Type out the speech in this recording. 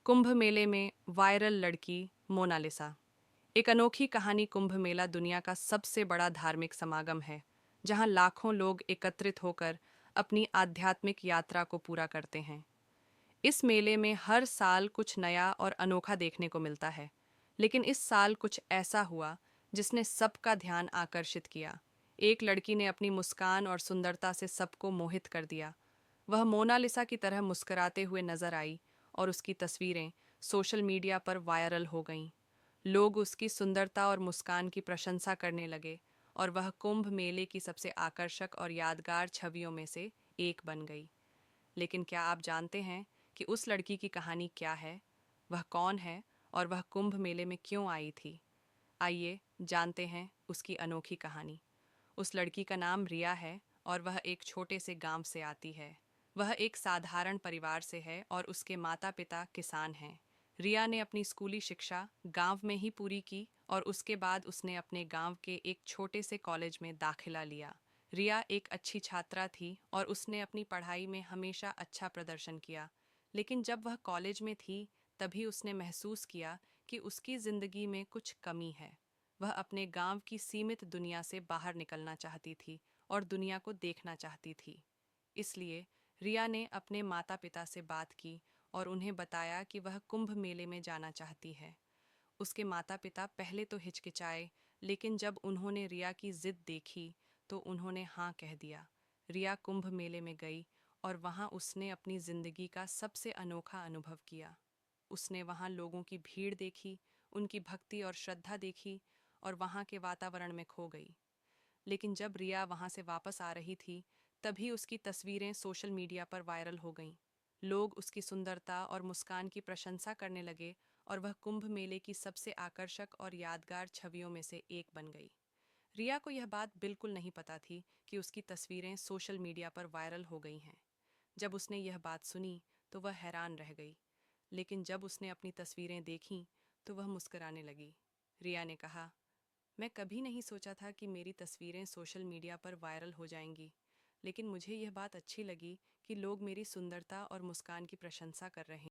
कुंभ मेले में वायरल लड़की मोनालिसा। एक अनोखी कहानी। कुंभ मेला दुनिया का सबसे बड़ा धार्मिक समागम है, जहां लाखों लोग एकत्रित होकर अपनी आध्यात्मिक यात्रा को पूरा करते हैं। इस मेले में हर साल कुछ नया और अनोखा देखने को मिलता है, लेकिन इस साल कुछ ऐसा हुआ जिसने सबका ध्यान आकर्षित किया। एक लड़की ने अपनी मुस्कान और सुंदरता से सबको मोहित कर दिया। वह मोनालिसा की तरह मुस्कुराते हुए नजर आई और उसकी तस्वीरें सोशल मीडिया पर वायरल हो गईं। लोग उसकी सुंदरता और मुस्कान की प्रशंसा करने लगे और वह कुंभ मेले की सबसे आकर्षक और यादगार छवियों में से एक बन गई। लेकिन क्या आप जानते हैं कि उस लड़की की कहानी क्या है? वह कौन है और वह कुंभ मेले में क्यों आई थी? आइए जानते हैं उसकी अनोखी कहानी। उस लड़की का नाम रिया है और वह एक छोटे से गांव से आती है। वह एक साधारण परिवार से है और उसके माता पिता किसान हैं। रिया ने अपनी स्कूली शिक्षा गांव में ही पूरी की और उसके बाद उसने अपने गांव के एक छोटे से कॉलेज में दाखिला लिया। रिया एक अच्छी छात्रा थी और उसने अपनी पढ़ाई में हमेशा अच्छा प्रदर्शन किया। लेकिन जब वह कॉलेज में थी, तभी उसने महसूस किया कि उसकी जिंदगी में कुछ कमी है। वह अपने गांव की सीमित दुनिया से बाहर निकलना चाहती थी और दुनिया को देखना चाहती थी। इसलिए रिया ने अपने माता पिता से बात की और उन्हें बताया कि वह कुंभ मेले में जाना चाहती है। उसके माता पिता पहले तो हिचकिचाए, लेकिन जब उन्होंने रिया की जिद देखी तो उन्होंने हाँ कह दिया। रिया कुंभ मेले में गई और वहाँ उसने अपनी जिंदगी का सबसे अनोखा अनुभव किया। उसने वहाँ लोगों की भीड़ देखी, उनकी भक्ति और श्रद्धा देखी और वहाँ के वातावरण में खो गई। लेकिन जब रिया वहाँ से वापस आ रही थी, तभी उसकी तस्वीरें सोशल मीडिया पर वायरल हो गईं। लोग उसकी सुंदरता और मुस्कान की प्रशंसा करने लगे और वह कुंभ मेले की सबसे आकर्षक और यादगार छवियों में से एक बन गई। रिया को यह बात बिल्कुल नहीं पता थी कि उसकी तस्वीरें सोशल मीडिया पर वायरल हो गई हैं। जब उसने यह बात सुनी तो वह हैरान रह गई, लेकिन जब उसने अपनी तस्वीरें देखीं तो वह मुस्कुराने लगी। रिया ने कहा, मैं कभी नहीं सोचा था कि मेरी तस्वीरें सोशल मीडिया पर वायरल हो जाएंगी, लेकिन मुझे यह बात अच्छी लगी कि लोग मेरी सुंदरता और मुस्कान की प्रशंसा कर रहे हैं।